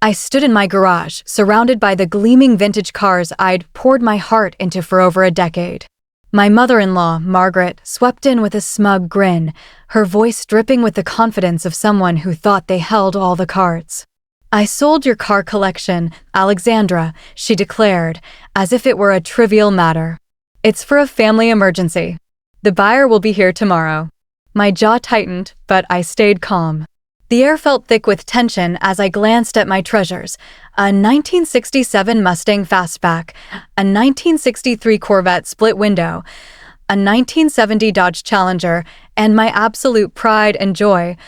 I stood in my garage, surrounded by the gleaming vintage cars I'd poured my heart into for over a decade. My mother-in-law, Margaret, swept in with a smug grin, her voice dripping with the confidence of someone who thought they held all the cards. "I sold your car collection, Alexandra," she declared, as if it were a trivial matter. "It's for a family emergency. The buyer will be here tomorrow." My jaw tightened, but I stayed calm. The air felt thick with tension as I glanced at my treasures: a 1967 Mustang Fastback, a 1963 Corvette split window, a 1970 Dodge Challenger, and my absolute pride and joy,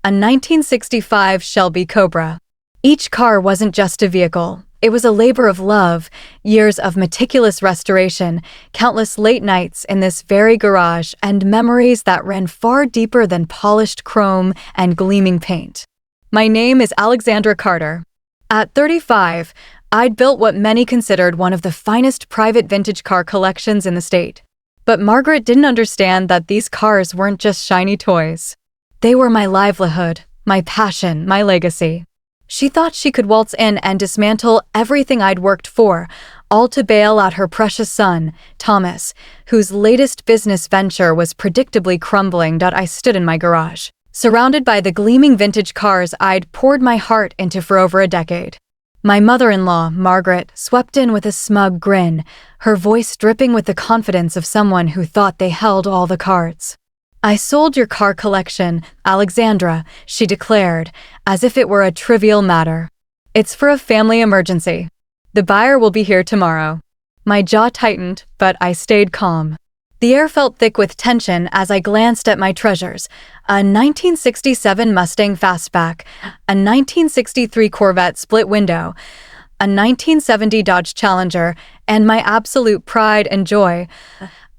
a 1965 Shelby Cobra. Each car wasn't just a vehicle. It was a labor of love, years of meticulous restoration, countless late nights in this very garage, and memories that ran far deeper than polished chrome and gleaming paint. My name is Alexandra Carter. At 35, I'd built what many considered one of the finest private vintage car collections in the state. But Margaret didn't understand that these cars weren't just shiny toys. They were my livelihood, my passion, my legacy. She thought she could waltz in and dismantle everything I'd worked for, all to bail out her precious son, Thomas, whose latest business venture was predictably crumbling. I stood in my garage, surrounded by the gleaming vintage cars I'd poured my heart into for over a decade. My mother-in-law, Margaret, swept in with a smug grin, her voice dripping with the confidence of someone who thought they held all the cards. "I sold your car collection, Alexandra," she declared, as if it were a trivial matter. "It's for a family emergency. The buyer will be here tomorrow." My jaw tightened, but I stayed calm. The air felt thick with tension as I glanced at my treasures: a 1967 Mustang Fastback, a 1963 Corvette split window, a 1970 Dodge Challenger, and my absolute pride and joy,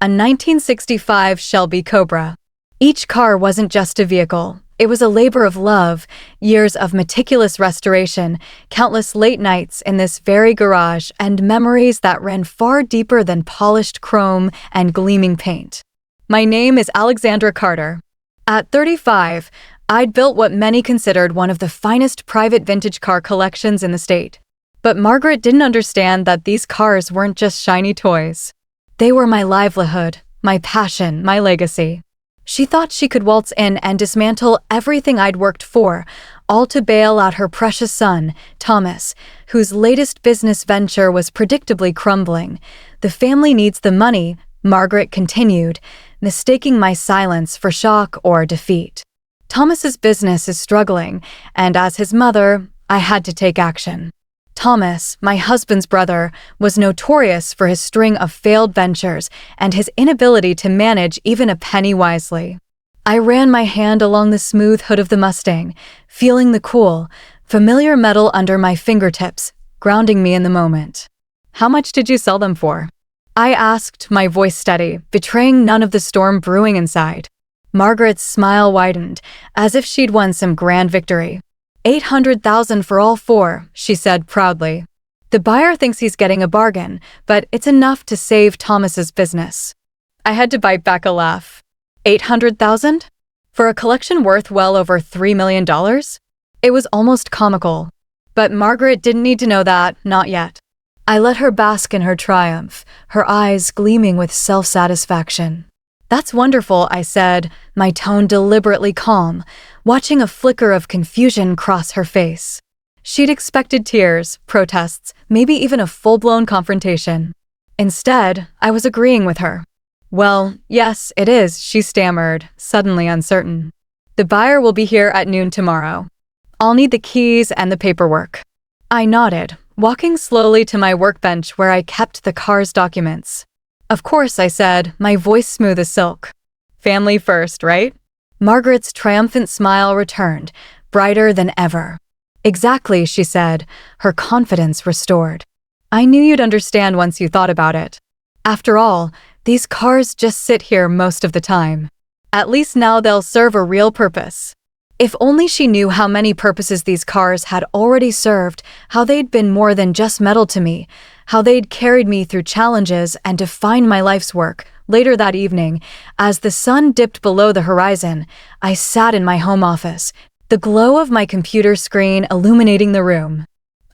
a 1965 Shelby Cobra. Each car wasn't just a vehicle. It was a labor of love, years of meticulous restoration, countless late nights in this very garage, and memories that ran far deeper than polished chrome and gleaming paint. My name is Alexandra Carter. At 35, I'd built what many considered one of the finest private vintage car collections in the state. But Margaret didn't understand that these cars weren't just shiny toys. They were my livelihood, my passion, my legacy. She thought she could waltz in and dismantle everything I'd worked for, all to bail out her precious son, Thomas, whose latest business venture was predictably crumbling. "The family needs the money," Margaret continued, mistaking my silence for shock or defeat. "Thomas's business is struggling, and as his mother, I had to take action." Thomas, my husband's brother, was notorious for his string of failed ventures and his inability to manage even a penny wisely. I ran my hand along the smooth hood of the Mustang, feeling the cool, familiar metal under my fingertips, grounding me in the moment. "How much did you sell them for?" I asked, my voice steady, betraying none of the storm brewing inside. Margaret's smile widened, as if she'd won some grand victory. $800,000 for all four, she said proudly. "The buyer thinks he's getting a bargain, but it's enough to save Thomas's business." I had to bite back a laugh. $800,000? For a collection worth well over $3 million? It was almost comical. But Margaret didn't need to know that, not yet. I let her bask in her triumph, her eyes gleaming with self-satisfaction. "That's wonderful," I said, my tone deliberately calm, watching a flicker of confusion cross her face. She'd expected tears, protests, maybe even a full-blown confrontation. Instead, I was agreeing with her. "Well, yes, it is," she stammered, suddenly uncertain. "The buyer will be here at noon tomorrow. I'll need the keys and the paperwork." I nodded, walking slowly to my workbench where I kept the car's documents. "Of course," I said, my voice smooth as silk. "Family first, right?" Margaret's triumphant smile returned, brighter than ever. "Exactly," she said, her confidence restored. "I knew you'd understand once you thought about it. After all, these cars just sit here most of the time. At least now they'll serve a real purpose." If only she knew how many purposes these cars had already served, how they'd been more than just metal to me, how they'd carried me through challenges and defined my life's work. Later that evening, as the sun dipped below the horizon, I sat in my home office, the glow of my computer screen illuminating the room.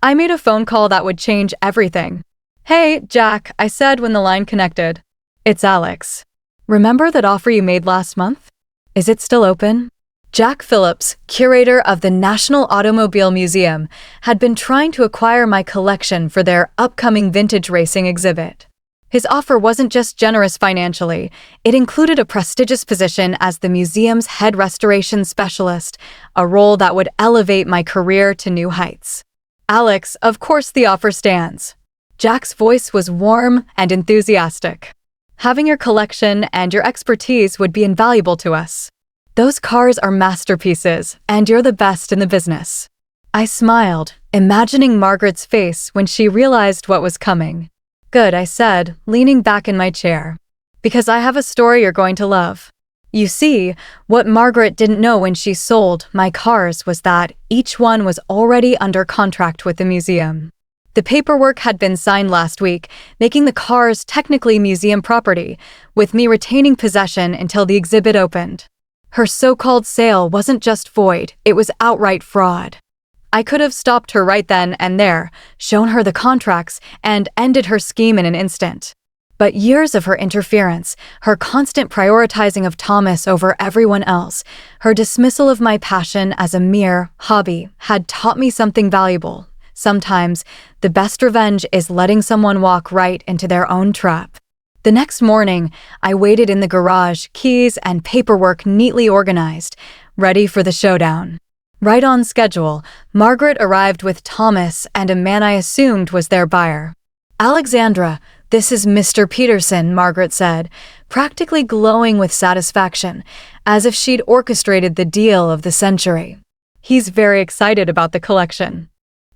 I made a phone call that would change everything. "Hey, Jack," I said when the line connected. "It's Alex. Remember that offer you made last month? Is it still open?" Jack Phillips, curator of the National Automobile Museum, had been trying to acquire my collection for their upcoming vintage racing exhibit. His offer wasn't just generous financially, it included a prestigious position as the museum's head restoration specialist, a role that would elevate my career to new heights. "Alex, of course the offer stands." Jack's voice was warm and enthusiastic. "Having your collection and your expertise would be invaluable to us. Those cars are masterpieces, and you're the best in the business." I smiled, imagining Margaret's face when she realized what was coming. "Good," I said, leaning back in my chair. "Because I have a story you're going to love." You see, what Margaret didn't know when she sold my cars was that each one was already under contract with the museum. The paperwork had been signed last week, making the cars technically museum property, with me retaining possession until the exhibit opened. Her so-called sale wasn't just void, it was outright fraud. I could have stopped her right then and there, shown her the contracts, and ended her scheme in an instant. But years of her interference, her constant prioritizing of Thomas over everyone else, her dismissal of my passion as a mere hobby, had taught me something valuable. Sometimes, the best revenge is letting someone walk right into their own trap. The next morning, I waited in the garage, keys and paperwork neatly organized, ready for the showdown. Right on schedule, Margaret arrived with Thomas and a man I assumed was their buyer. "Alexandra, this is Mr. Peterson," Margaret said, practically glowing with satisfaction, as if she'd orchestrated the deal of the century. "He's very excited about the collection."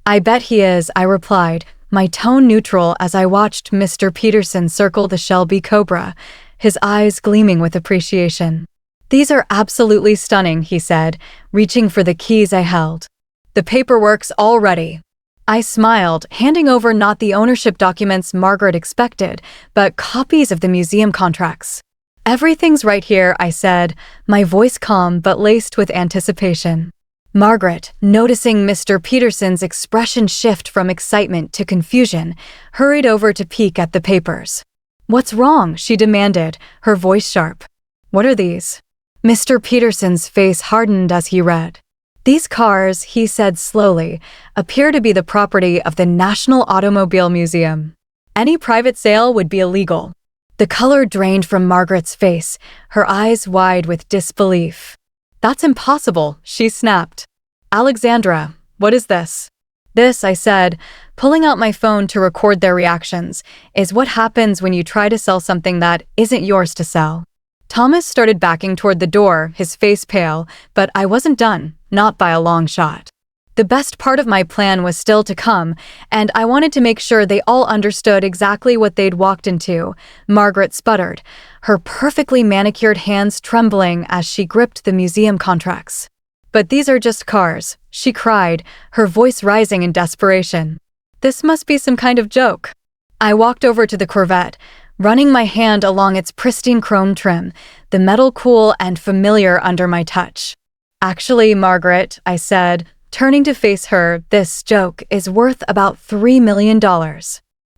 "I bet he is," I replied, my tone neutral as I watched Mr. Peterson circle the Shelby Cobra, his eyes gleaming with appreciation. "These are absolutely stunning," he said, reaching for the keys I held. "The paperwork's all ready." I smiled, handing over not the ownership documents Margaret expected, but copies of the museum contracts. "Everything's right here," I said, my voice calm but laced with anticipation. Margaret, noticing Mr. Peterson's expression shift from excitement to confusion, hurried over to peek at the papers. "What's wrong?" she demanded, her voice sharp. "What are these?" Mr. Peterson's face hardened as he read. "These cars," he said slowly, "appear to be the property of the National Automobile Museum. Any private sale would be illegal." The color drained from Margaret's face, her eyes wide with disbelief. "That's impossible," she snapped. "Alexandra, what is this?" "This," I said, pulling out my phone to record their reactions, "is what happens when you try to sell something that isn't yours to sell." Thomas started backing toward the door, his face pale, but I wasn't done, not by a long shot. The best part of my plan was still to come, and I wanted to make sure they all understood exactly what they'd walked into. Margaret sputtered, her perfectly manicured hands trembling as she gripped the museum contracts. "But these are just cars," she cried, her voice rising in desperation. "This must be some kind of joke." I walked over to the Corvette, running my hand along its pristine chrome trim, the metal cool and familiar under my touch. "Actually, Margaret," I said, turning to face her, "this joke is worth about $3 million.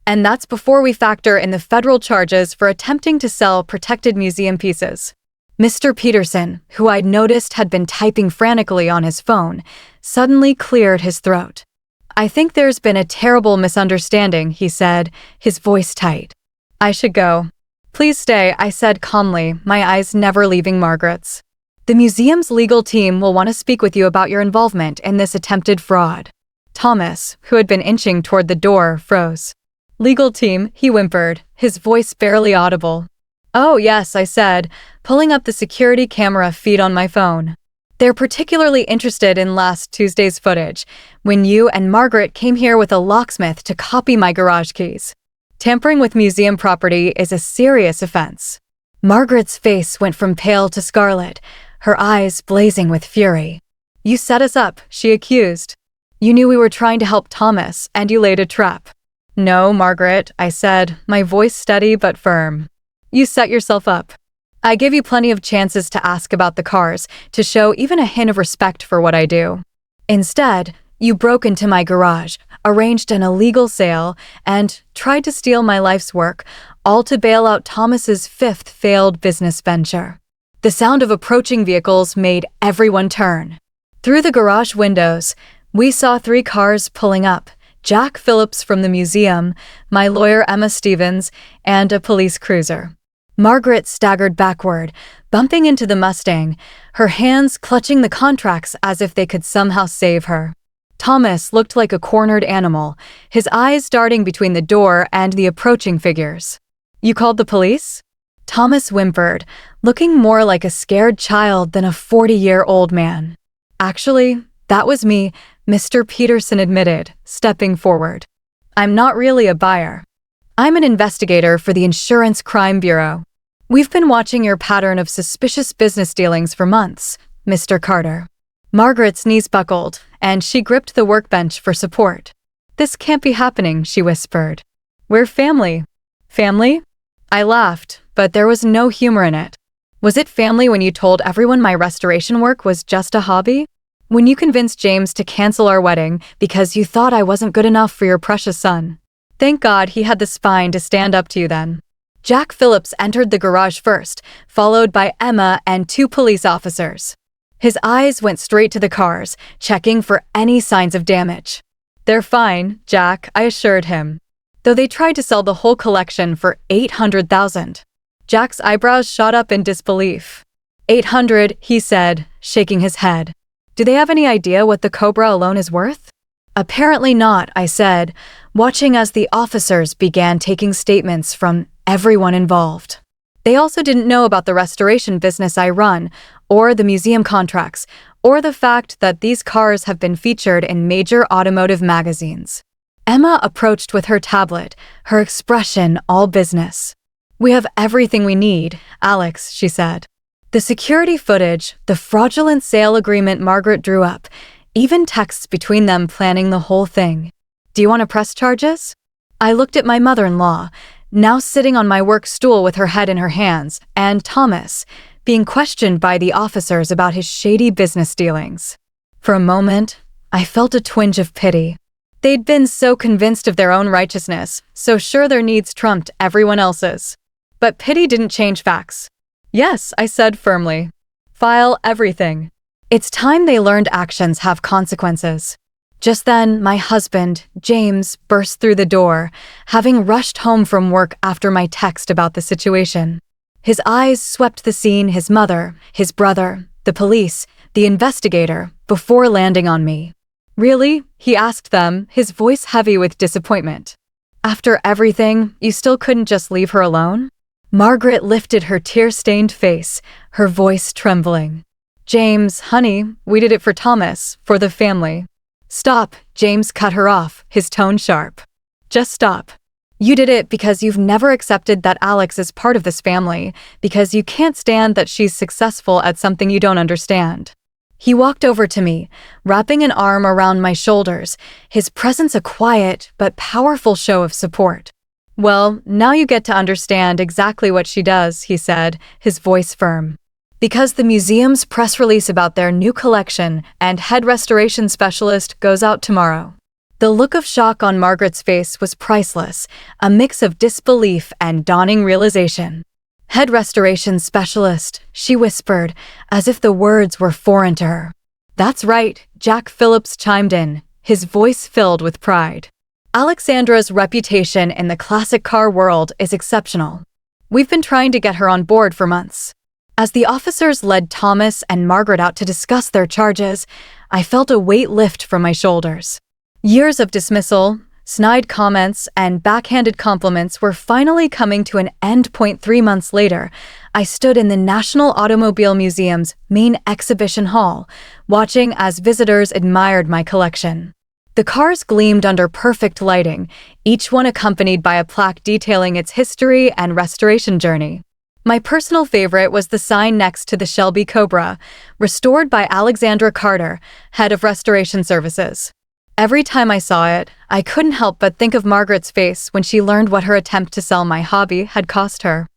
And that's before we factor in the federal charges for attempting to sell protected museum pieces." Mr. Peterson, who I'd noticed had been typing frantically on his phone, suddenly cleared his throat. "I think there's been a terrible misunderstanding," he said, his voice tight. "I should go." "Please stay," I said calmly, my eyes never leaving Margaret's. "The museum's legal team will want to speak with you about your involvement in this attempted fraud." Thomas, who had been inching toward the door, froze. "Legal team," he whimpered, his voice barely audible. "Oh, yes," I said, pulling up the security camera feed on my phone. "They're particularly interested in last Tuesday's footage, when you and Margaret came here with a locksmith to copy my garage keys. Tampering with museum property is a serious offense." Margaret's face went from pale to scarlet, her eyes blazing with fury. "You set us up," she accused. "You knew we were trying to help Thomas, and you laid a trap." "No, Margaret," I said, my voice steady but firm. "You set yourself up." I give you plenty of chances to ask about the cars, to show even a hint of respect for what I do. Instead, you broke into my garage, arranged an illegal sale, and tried to steal my life's work, all to bail out Thomas's fifth failed business venture. The sound of approaching vehicles made everyone turn. Through the garage windows, we saw 3 cars pulling up: Jack Phillips from the museum, my lawyer Emma Stevens, and a police cruiser. Margaret staggered backward, bumping into the Mustang, her hands clutching the contracts as if they could somehow save her. Thomas looked like a cornered animal, his eyes darting between the door and the approaching figures. "You called the police?" Thomas whimpered, looking more like a scared child than a 40-year-old man. "Actually, that was me," Mr. Peterson admitted, stepping forward. "I'm not really a buyer. I'm an investigator for the Insurance Crime Bureau. We've been watching your pattern of suspicious business dealings for months, Mr. Carter." Margaret's knees buckled, and she gripped the workbench for support. "This can't be happening," she whispered. "We're family." "Family?" I laughed, but there was no humor in it. "Was it family when you told everyone my restoration work was just a hobby? When you convinced James to cancel our wedding because you thought I wasn't good enough for your precious son? Thank God he had the spine to stand up to you then." Jack Phillips entered the garage first, followed by Emma and 2 police officers. His eyes went straight to the cars, checking for any signs of damage. "They're fine, Jack," I assured him, though they tried to sell the whole collection for $800,000. Jack's eyebrows shot up in disbelief. "800," he said, shaking his head. "Do they have any idea what the Cobra alone is worth?" "Apparently not," I said, watching as the officers began taking statements from everyone involved. They also didn't know about the restoration business I run, or the museum contracts, or the fact that these cars have been featured in major automotive magazines. Emma approached with her tablet, her expression all business. "We have everything we need, Alex," she said. The security footage, the fraudulent sale agreement Margaret drew up, even texts between them planning the whole thing. "Do you want to press charges?" I looked at my mother-in-law, now sitting on my work stool with her head in her hands, and Thomas, being questioned by the officers about his shady business dealings. For a moment, I felt a twinge of pity. They'd been so convinced of their own righteousness, so sure their needs trumped everyone else's. But pity didn't change facts. "Yes," I said firmly. "File everything." It's time they learned actions have consequences. Just then, my husband, James, burst through the door, having rushed home from work after my text about the situation. His eyes swept the scene, his mother, his brother, the police, the investigator, before landing on me. "Really?" he asked them, his voice heavy with disappointment. "After everything, you still couldn't just leave her alone?" Margaret lifted her tear-stained face, her voice trembling. "James, honey, we did it for Thomas, for the family." "Stop," James cut her off, his tone sharp. "Just stop. You did it because you've never accepted that Alex is part of this family, because you can't stand that she's successful at something you don't understand." He walked over to me, wrapping an arm around my shoulders, his presence a quiet but powerful show of support. "Well, now you get to understand exactly what she does," he said, his voice firm. "Because the museum's press release about their new collection and head restoration specialist goes out tomorrow." The look of shock on Margaret's face was priceless, a mix of disbelief and dawning realization. "Head restoration specialist," she whispered, as if the words were foreign to her. "That's right," Jack Phillips chimed in, his voice filled with pride. "Alexandra's reputation in the classic car world is exceptional. We've been trying to get her on board for months." As the officers led Thomas and Margaret out to discuss their charges, I felt a weight lift from my shoulders. Years of dismissal, snide comments, and backhanded compliments were finally coming to an end. 3 months later, I stood in the National Automobile Museum's main exhibition hall, watching as visitors admired my collection. The cars gleamed under perfect lighting, each one accompanied by a plaque detailing its history and restoration journey. My personal favorite was the sign next to the Shelby Cobra, restored by Alexandra Carter, head of restoration services. Every time I saw it, I couldn't help but think of Margaret's face when she learned what her attempt to sell my hobby had cost her.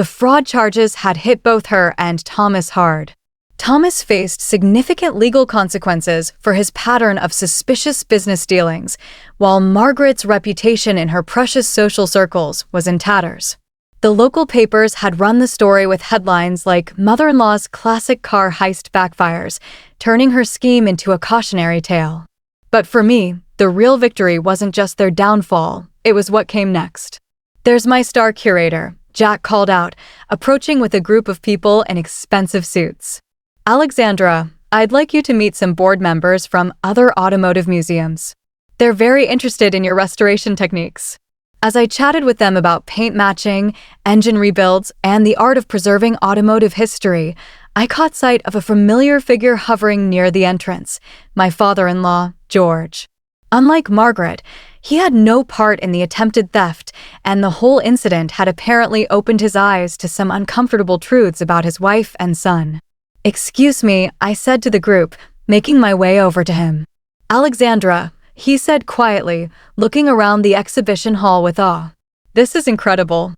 The fraud charges had hit both her and Thomas hard. Thomas faced significant legal consequences for his pattern of suspicious business dealings, while Margaret's reputation in her precious social circles was in tatters. The local papers had run the story with headlines like "Mother-in-law's classic car heist backfires," turning her scheme into a cautionary tale. But for me, the real victory wasn't just their downfall, it was what came next. "There's my star curator," Jack called out, approaching with a group of people in expensive suits. "Alexandra, I'd like you to meet some board members from other automotive museums. They're very interested in your restoration techniques." As I chatted with them about paint matching, engine rebuilds, and the art of preserving automotive history, I caught sight of a familiar figure hovering near the entrance, my father-in-law, George. Unlike Margaret, he had no part in the attempted theft, and the whole incident had apparently opened his eyes to some uncomfortable truths about his wife and son. "Excuse me," I said to the group, making my way over to him. "Alexandra," he said quietly, looking around the exhibition hall with awe. "This is incredible.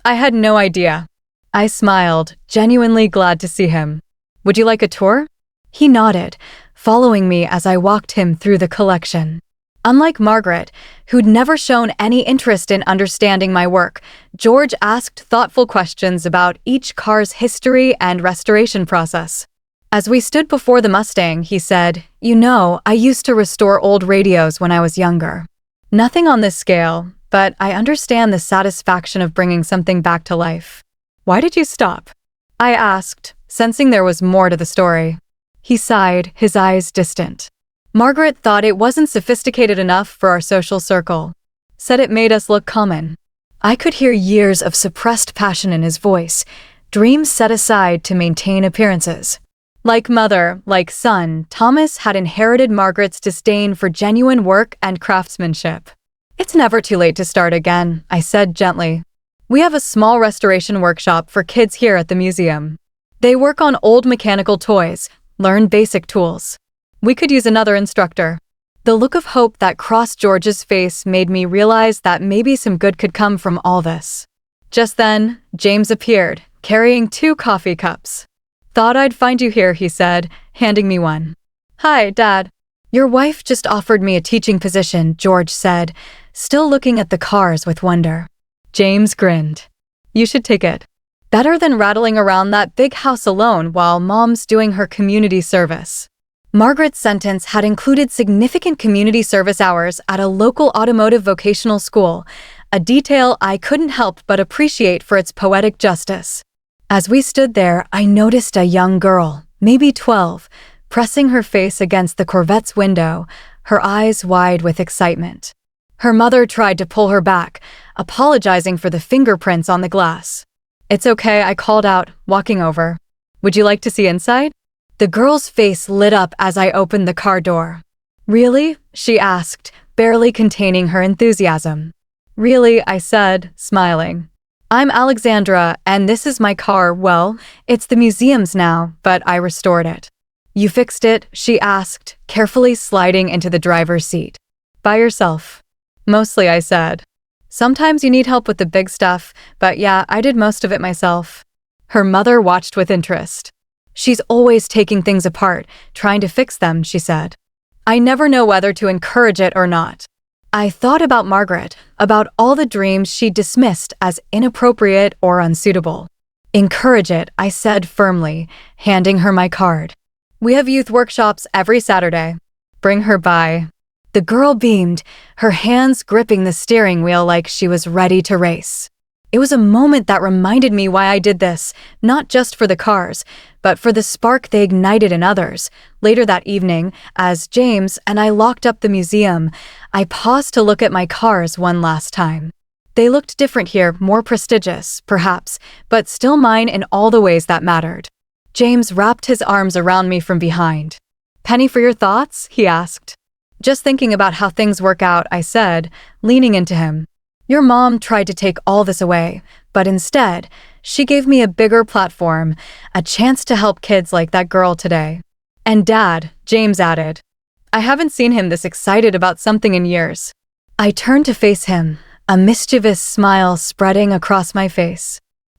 I had no idea." I smiled, genuinely glad to see him. "Would you like a tour?" He nodded, following me as I walked him through the collection. Unlike Margaret, who'd never shown any interest in understanding my work, George asked thoughtful questions about each car's history and restoration process. As we stood before the Mustang, he said, "You know, I used to restore old radios when I was younger. Nothing on this scale, but I understand the satisfaction of bringing something back to life." "Why did you stop?" I asked, sensing there was more to the story. He sighed, his eyes distant. "Margaret thought it wasn't sophisticated enough for our social circle. Said it made us look common." I could hear years of suppressed passion in his voice, dreams set aside to maintain appearances. Like mother, like son, Thomas had inherited Margaret's disdain for genuine work and craftsmanship. "It's never too late to start again," I said gently. "We have a small restoration workshop for kids here at the museum. They work on old mechanical toys, learn basic tools. We could use another instructor." The look of hope that crossed George's face made me realize that maybe some good could come from all this. Just then, James appeared, carrying 2 coffee cups. "Thought I'd find you here," he said, handing me one. "Hi, Dad." "Your wife just offered me a teaching position," George said, still looking at the cars with wonder. James grinned. "You should take it. Better than rattling around that big house alone while Mom's doing her community service." Margaret's sentence had included significant community service hours at a local automotive vocational school, a detail I couldn't help but appreciate for its poetic justice. As we stood there, I noticed a young girl, maybe 12, pressing her face against the Corvette's window, her eyes wide with excitement. Her mother tried to pull her back, apologizing for the fingerprints on the glass. "It's okay," I called out, walking over. "Would you like to see inside?" The girl's face lit up as I opened the car door. "Really?" she asked, barely containing her enthusiasm. "Really," I said, smiling. "I'm Alexandra, and this is my car. Well, it's the museum's now, but I restored it." "You fixed it?" she asked, carefully sliding into the driver's seat. "By yourself?" "Mostly," I said. "Sometimes you need help with the big stuff, but yeah, I did most of it myself." Her mother watched with interest. "She's always taking things apart, trying to fix them," she said. I never know whether to encourage it or not. I thought about Margaret, about all the dreams she dismissed as inappropriate or unsuitable. "Encourage it," I said firmly, handing her my card. "We have youth workshops every Saturday. Bring her by." The girl beamed, her hands gripping the steering wheel like she was ready to race. It was a moment that reminded me why I did this, not just for the cars, but for the spark they ignited in others. Later that evening, as James and I locked up the museum, I paused to look at my cars one last time. They looked different here, more prestigious, perhaps, but still mine in all the ways that mattered. James wrapped his arms around me from behind. "Penny for your thoughts?" he asked. "Just thinking about how things work out," I said, leaning into him. "Your mom tried to take all this away, but instead, she gave me a bigger platform, a chance to help kids like that girl today." "And Dad," James added. I haven't seen him this excited about something in years. I turned to face him, a mischievous smile spreading across my face.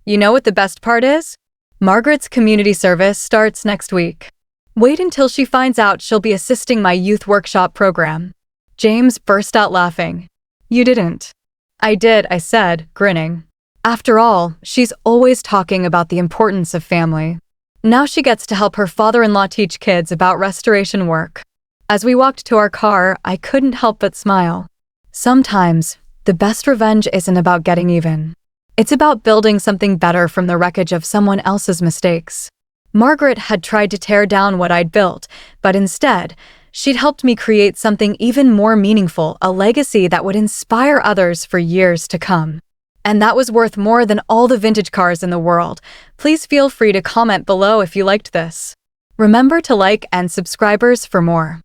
You know what the best part is? Margaret's community service starts next week. Wait until she finds out she'll be assisting my youth workshop program. James burst out laughing. You didn't. I did, I said, grinning. After all, she's always talking about the importance of family. Now she gets to help her father-in-law teach kids about restoration work. As we walked to our car, I couldn't help but smile. Sometimes, the best revenge isn't about getting even. It's about building something better from the wreckage of someone else's mistakes. Margaret had tried to tear down what I'd built, but instead, she'd helped me create something even more meaningful, a legacy that would inspire others for years to come. And that was worth more than all the vintage cars in the world. Please feel free to comment below if you liked this. Remember to like and subscribers for more.